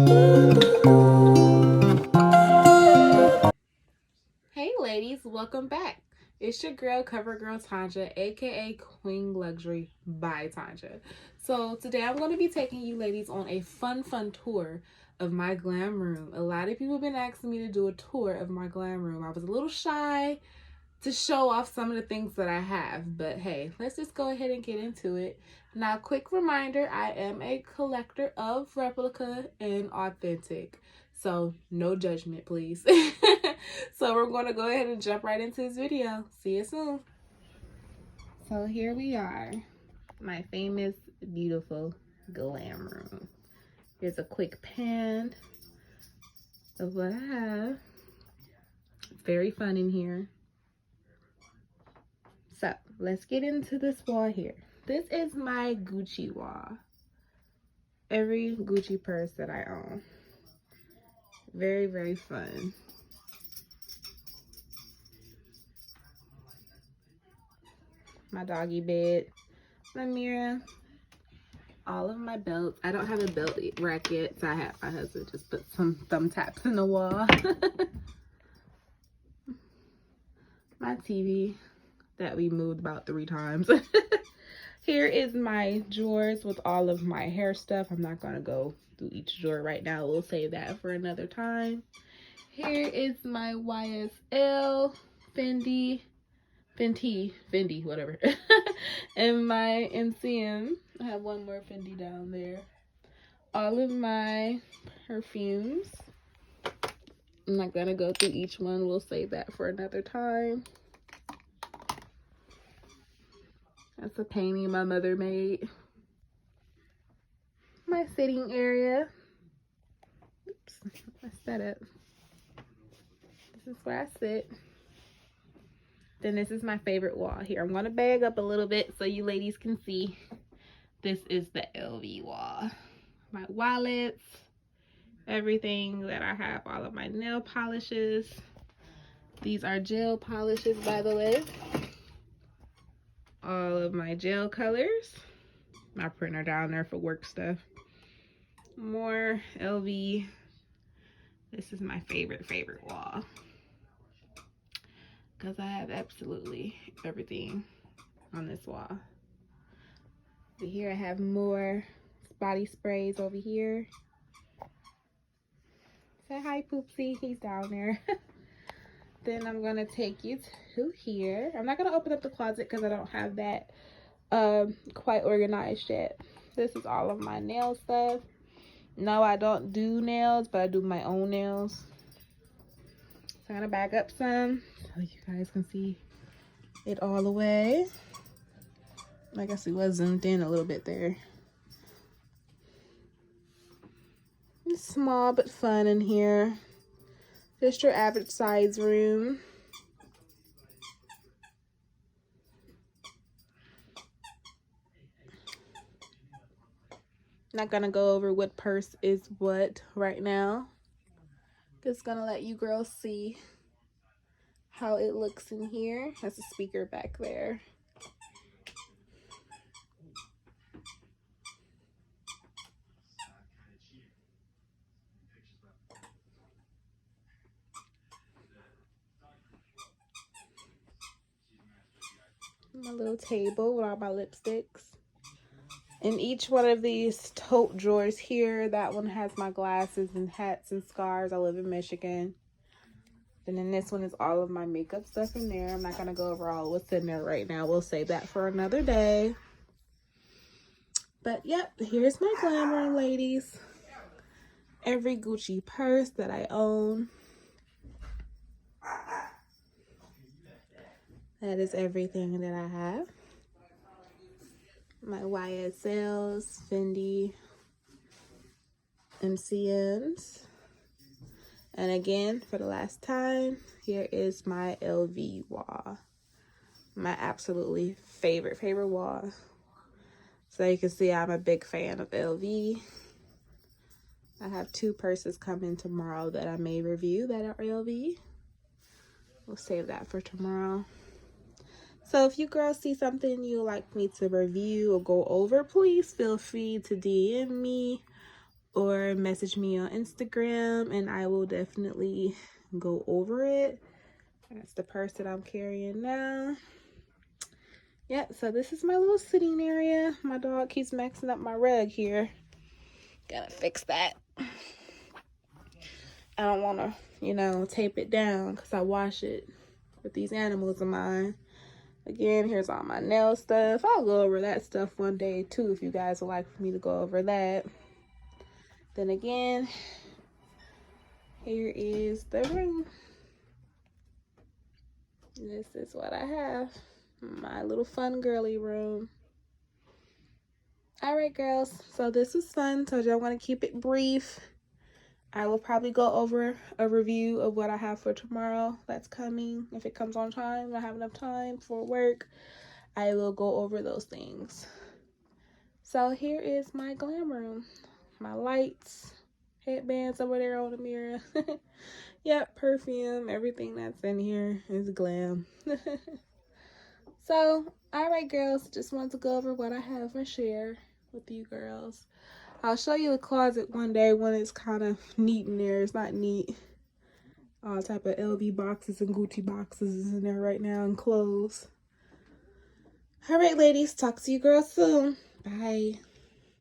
Hey ladies, welcome back. It's your girl, Cover Girl Tonja, aka Queen Luxury by Tonja. So today I'm going to be taking you ladies on a fun tour of my glam room. A lot of people have been asking me to do a tour of my glam room. I was a little shy to show off some of the things that I have, but hey, let's just go ahead and get into it. Now, quick reminder, I am a collector of replica and authentic, so no judgment, please. So we're going to go ahead and jump right into this video. See you soon. So here we are, my famous, beautiful glam room. Here's a quick pan of what I have. It's very fun in here. So let's get into this wall here. This is my Gucci wall. Every Gucci purse that I own. Very fun. My doggy bed, my mirror, all of my belts. I don't have a belt rack yet, so I have my husband just put some thumb taps in the wall. My TV that we moved about 3 times. Here is my drawers with all of my hair stuff. I'm not gonna go through each drawer right now. We'll save that for another time. Here is my YSL, Fendi, whatever. And my MCM. I have one more Fendi down there. All of my perfumes. I'm not gonna go through each one. We'll save that for another time. That's a painting my mother made. My sitting area. Oops, I set up. This is where I sit. Then this is my favorite wall here. I'm gonna bag up a little bit so you ladies can see. This is the LV wall. My wallets, everything that I have, all of my nail polishes. These are gel polishes, by the way. All of my gel colors. My printer down there for work stuff. More LV. This is my favorite wall, because I have absolutely everything on this wall. Over here I have more body sprays over here. Say hi, Poopsie. He's down there. Then I'm gonna take you to here. I'm not gonna open up the closet because I don't have that quite organized yet. This is all of my nail stuff. No, I don't do nails, but I do my own nails. So I'm gonna back up some so you guys can see it all the way. I guess it was zoomed in a little bit there. It's small but fun in here. Just your average size room. Not gonna go over what purse is what right now. Just gonna let you girls see how it looks in here. That's a speaker back there. My little table with all my lipsticks. In each one of these tote drawers here, that one has my glasses and hats and scarves. I live in Michigan. And then this one is all of my makeup stuff in there. I'm not going to go over all what's in there right now. We'll save that for another day. But yep, here's my glam room, ladies. Every Gucci purse that I own. That is everything that I have. My YSLs, Fendi, MCMs. And again, for the last time, here is my LV wall. My absolutely favorite wall. So you can see I'm a big fan of LV. I have 2 purses coming tomorrow that I may review that are LV. We'll save that for tomorrow. So if you girls see something you'd like me to review or go over, please feel free to DM me or message me on Instagram and I will definitely go over it. That's the purse that I'm carrying now. Yeah, so this is my little sitting area. My dog keeps messing up my rug here. Gotta fix that. I don't want to, you know, tape it down because I wash it with these animals of mine. Again, here's all my nail stuff. I'll go over that stuff one day too if you guys would like for me to go over that. Then again, here is the room. This is what I have. My little fun girly room. Alright girls, so this was fun. Told you I'm going to keep it brief. I will probably go over a review of what I have for tomorrow that's coming. If it comes on time, I have enough time for work, I will go over those things. So here is my glam room. My lights, headbands over there on the mirror. Yep, perfume, everything that's in here is glam. So, alright girls, just wanted to go over what I have and share with you girls. I'll show you the closet one day when it's kind of neat in there. It's not neat. All type of LV boxes and Gucci boxes is in there right now and clothes. Alright ladies, talk to you girls soon. Bye.